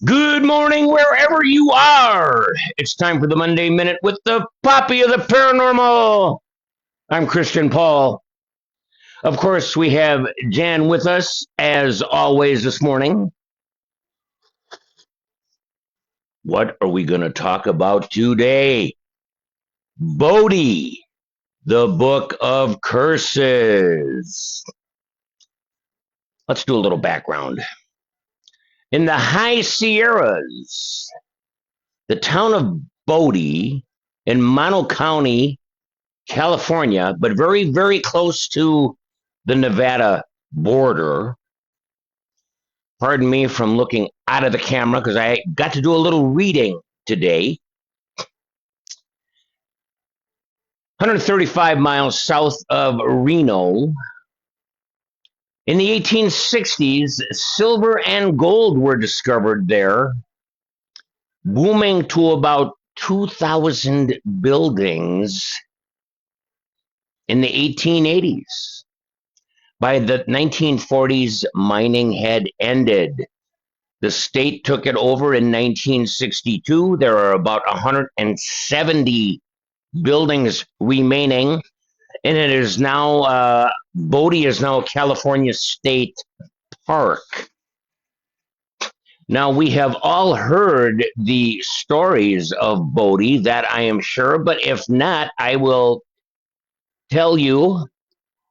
Good morning, wherever you are. It's time for the Monday Minute with the Poppy of the Paranormal. I'm Christian Paul. Of course, we have Jan with us, as always, this morning. What are we going to talk about today? Bodie, the Book of Curses. Let's do a little background. In the high Sierras, the town of Bodie in Mono County, California, but very, very close to the Nevada border. Pardon me from looking out of the camera because I got to do a little reading today. 135 miles south of Reno. In the 1860s, silver and gold were discovered there, booming to about 2,000 buildings in the 1880s. By the 1940s, mining had ended. The state took it over in 1962. There are about 170 buildings remaining, and it is now, Bodie is now a California state park. Now, we have all heard the stories of Bodie, that I am sure, but if not, I will tell you.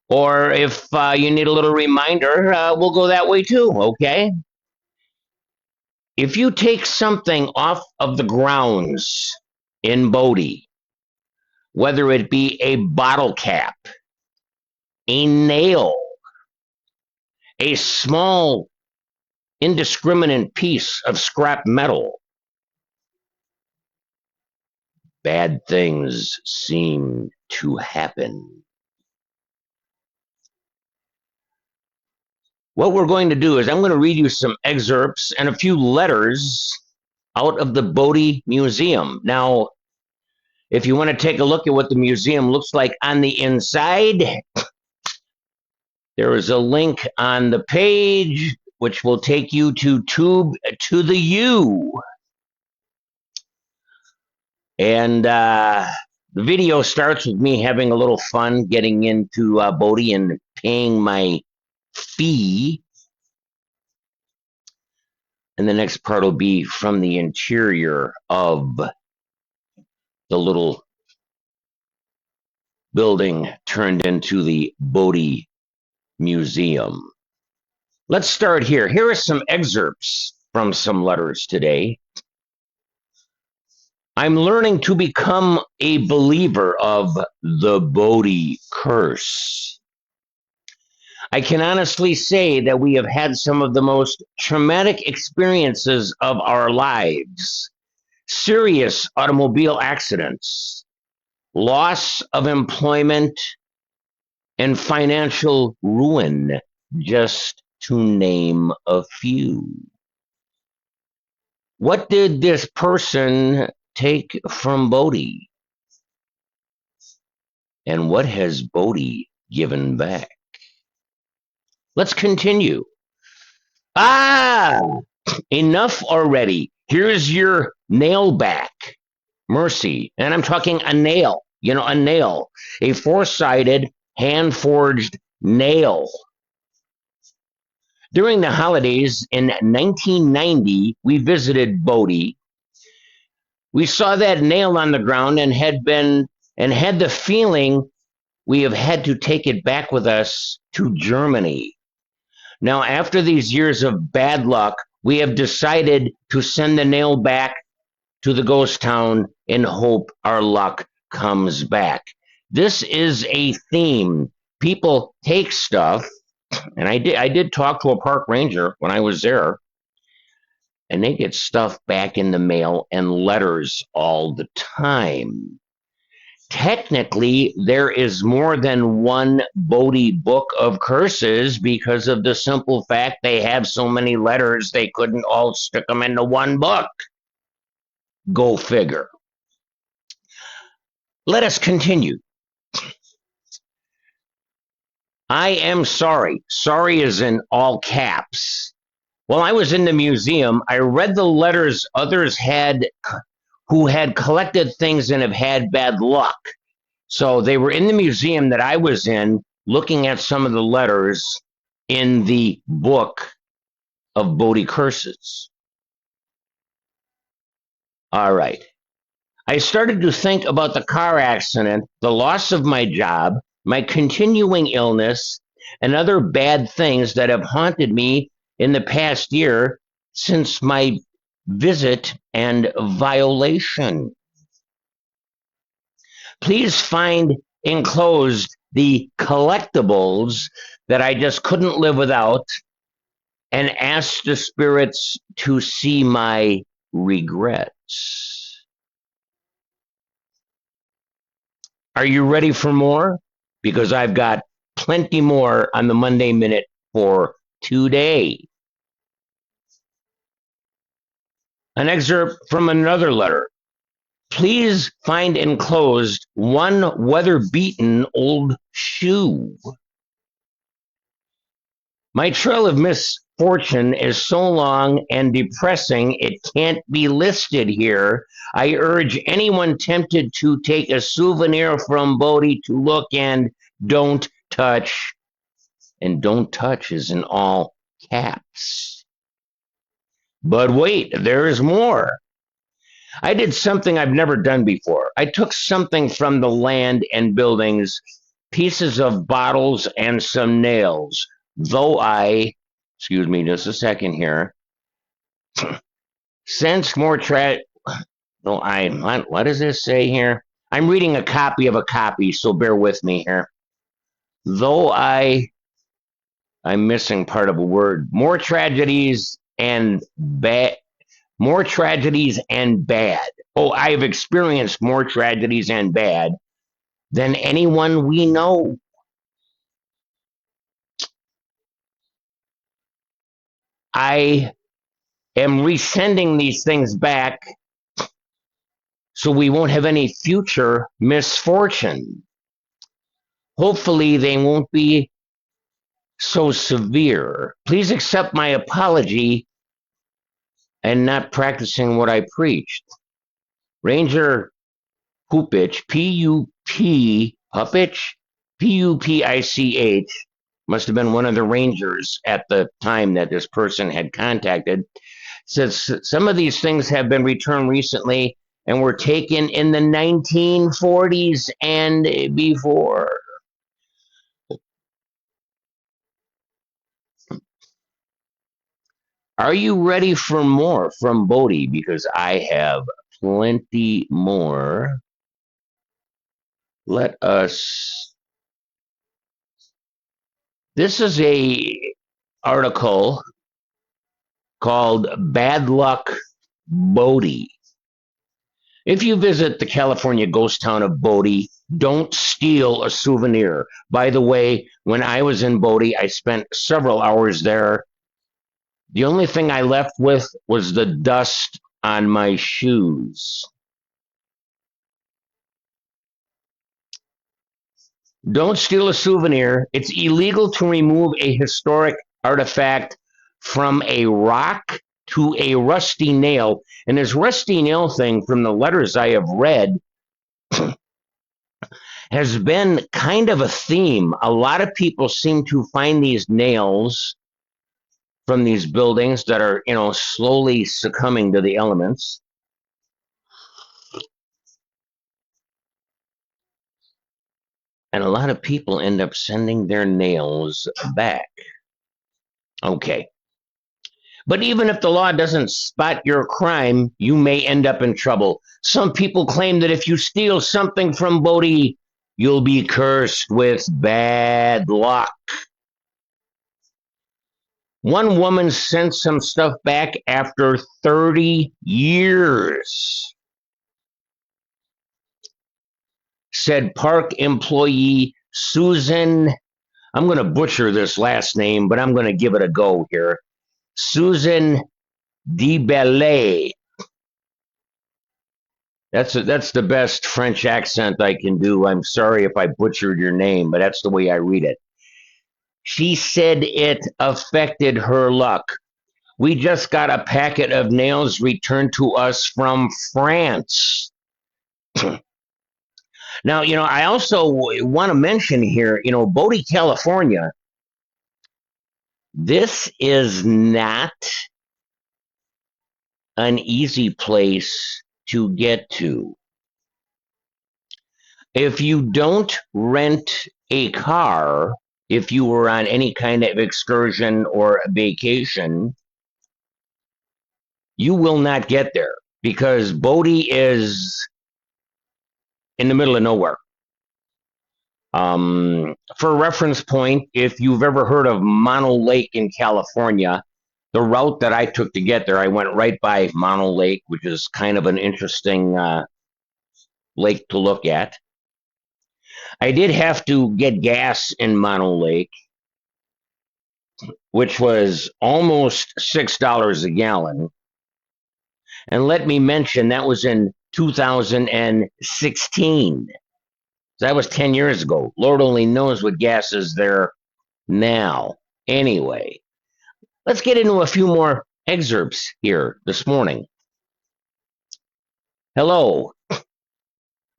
Or if you need a little reminder, we'll go that way too, okay? If you take something off of the grounds in Bodie, whether it be a bottle cap, a nail, a small indiscriminate piece of scrap metal, bad things seem to happen. What we're going to do is I'm going to read you some excerpts and a few letters out of the Bodie Museum. Now, if you want to take a look at what the museum looks like on the inside, there is a link on the page which will take you to Tube to the U. And the video starts with me having a little fun getting into Bodie and paying my fee. And the next part will be from the interior of the little building turned into the Bodie Museum. Let's start here. Here are some excerpts from some letters today. I'm learning to become a believer of the Bodie Curse. I can honestly say that we have had some of the most traumatic experiences of our lives. Serious automobile accidents, loss of employment, and financial ruin, just to name a few. What did this person take from Bodie? And what has Bodie given back? Let's continue. Enough already. Here's your nail back. Mercy. And I'm talking a nail. You know, a nail. A four-sided, hand-forged nail. During the holidays in 1990, we visited Bodie. We saw that nail on the ground and had the feeling we have had to take it back with us to Germany. Now, after these years of bad luck, we have decided to send the nail back to the ghost town in hope our luck comes back. This is a theme. People take stuff, and I did talk to a park ranger when I was there, and they get stuff back in the mail and letters all the time. Technically, there is more than one Bodie Book of Curses because of the simple fact they have so many letters they couldn't all stick them into one book. Go figure. Let us continue. I am sorry. Sorry is in all caps. While I was in the museum, I read the letters others had who had collected things and have had bad luck. So they were in the museum that I was in, looking at some of the letters in the book of Bodie Curses. All right. I started to think about the car accident, the loss of my job, my continuing illness, and other bad things that have haunted me in the past year since my visit and violation. Please find enclosed the collectibles that I just couldn't live without and ask the spirits to see my regrets. Are you ready for more? Because I've got plenty more on the Monday Minute for today. An excerpt from another letter. Please find enclosed one weather-beaten old shoe. My trail of misfortune is so long and depressing it can't be listed here. I urge anyone tempted to take a souvenir from Bodie to look and don't touch. And don't touch is in all caps. But wait, there is more. I did something I've never done before. I took something from the land and buildings, pieces of bottles and some nails, though excuse me just a second here, since more what does this say here? I'm reading a copy of a copy, so bear with me here. Though I'm missing part of a word. More tragedies and bad. Oh, I've experienced more tragedies and bad than anyone we know. I am resending these things back so we won't have any future misfortune. Hopefully they won't be so severe. Please accept my apology and not practicing what I preached. Ranger Pupich, P-U-P-I-C-H, must have been one of the rangers at the time that this person had contacted, says some of these things have been returned recently and were taken in the 1940s and before. Are you ready for more from Bodie? Because I have plenty more. Let us. This is a article called Bad Luck Bodie. If you visit the California ghost town of Bodie, don't steal a souvenir. By the way, when I was in Bodie, I spent several hours there. The only thing I left with was the dust on my shoes. Don't steal a souvenir. It's illegal to remove a historic artifact from a rock to a rusty nail. And this rusty nail thing, from the letters I have read, has been kind of a theme. A lot of people seem to find these nails from these buildings that are, slowly succumbing to the elements. And a lot of people end up sending their nails back. Okay. But even if the law doesn't spot your crime, you may end up in trouble. Some people claim that if you steal something from Bodie, you'll be cursed with bad luck. One woman sent some stuff back after 30 years. Said park employee Susan, I'm going to butcher this last name, but I'm going to give it a go here. Susan DeBelay. That's the best French accent I can do. I'm sorry if I butchered your name, but that's the way I read it. She said it affected her luck. We just got a packet of nails returned to us from France. Now, I also want to mention here, Bodie, California, this is not an easy place to get to. If you don't rent a car, if you were on any kind of excursion or vacation, you will not get there because Bodie is in the middle of nowhere. For reference point, if you've ever heard of Mono Lake in California, the route that I took to get there, I went right by Mono Lake, which is kind of an interesting lake to look at. I did have to get gas in Mono Lake, which was almost $6 a gallon. And let me mention, that was in 2016. That was 10 years ago. Lord only knows what gas is there now. Anyway, let's get into a few more excerpts here this morning. Hello.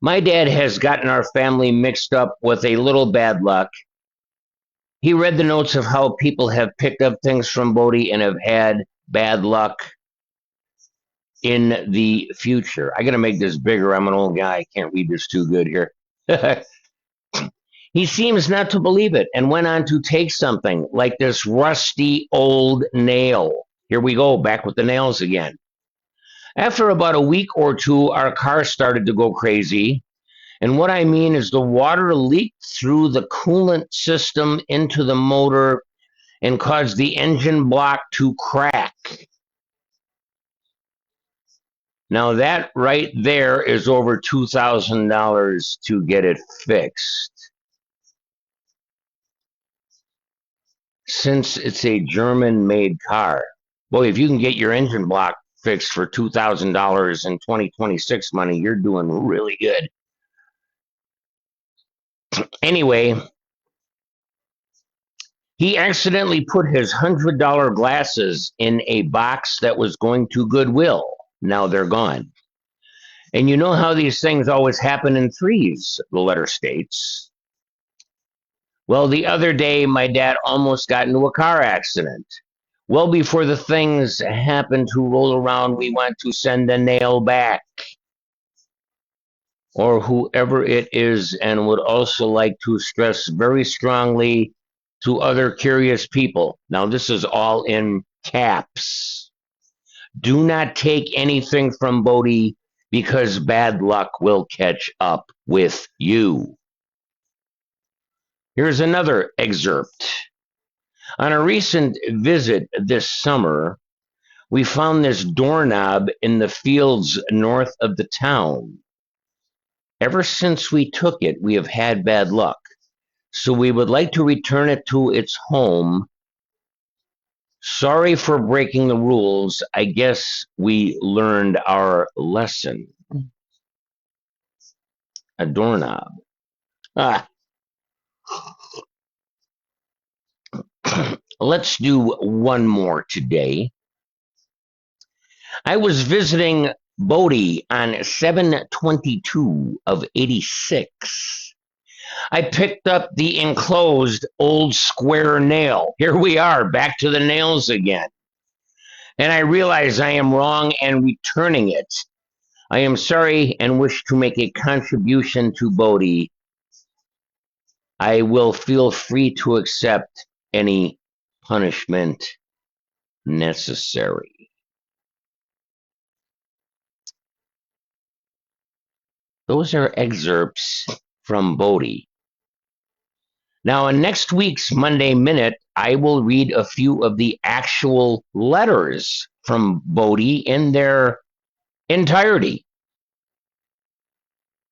My dad has gotten our family mixed up with a little bad luck. He read the notes of how people have picked up things from Bodie and have had bad luck in the future. I got to make this bigger. I'm an old guy. I can't read this too good here. He seems not to believe it and went on to take something like this rusty old nail. Here we go, back with the nails again. After about a week or two, our car started to go crazy. And what I mean is the water leaked through the coolant system into the motor and caused the engine block to crack. Now that right there is over $2,000 to get it fixed. Since it's a German-made car. Boy, if you can get your engine block fixed for $2,000 in 2026 money, you're doing really good. Anyway, he accidentally put his $100 glasses in a box that was going to Goodwill. Now they're gone. And you know how these things always happen in threes, the letter states. Well, the other day, my dad almost got into a car accident. Well, before the things happened to roll around, we want to send the nail back. Or whoever it is, and would also like to stress very strongly to other curious people. Now, this is all in caps. Do not take anything from Bodie because bad luck will catch up with you. Here's another excerpt. On a recent visit this summer, we found this doorknob in the fields north of the town. Ever since we took it, we have had bad luck. So we would like to return it to its home. Sorry for breaking the rules. I guess we learned our lesson. A doorknob. Let's do one more today. I was visiting Bodie on 7/22 of 86. I picked up the enclosed old square nail. Here we are, back to the nails again. And I realize I am wrong and returning it. I am sorry and wish to make a contribution to Bodie. I will feel free to accept any punishment necessary. Those are excerpts from Bodie. Now, in next week's Monday Minute, I will read a few of the actual letters from Bodie in their entirety.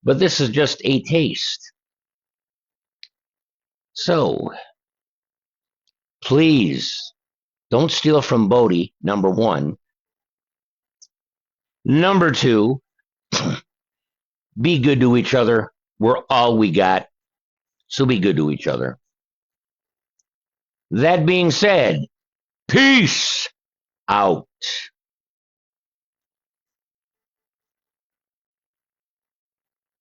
But this is just a taste. So, please, don't steal from Bodie, number one. Number two, be good to each other. We're all we got. So be good to each other. That being said, peace. out.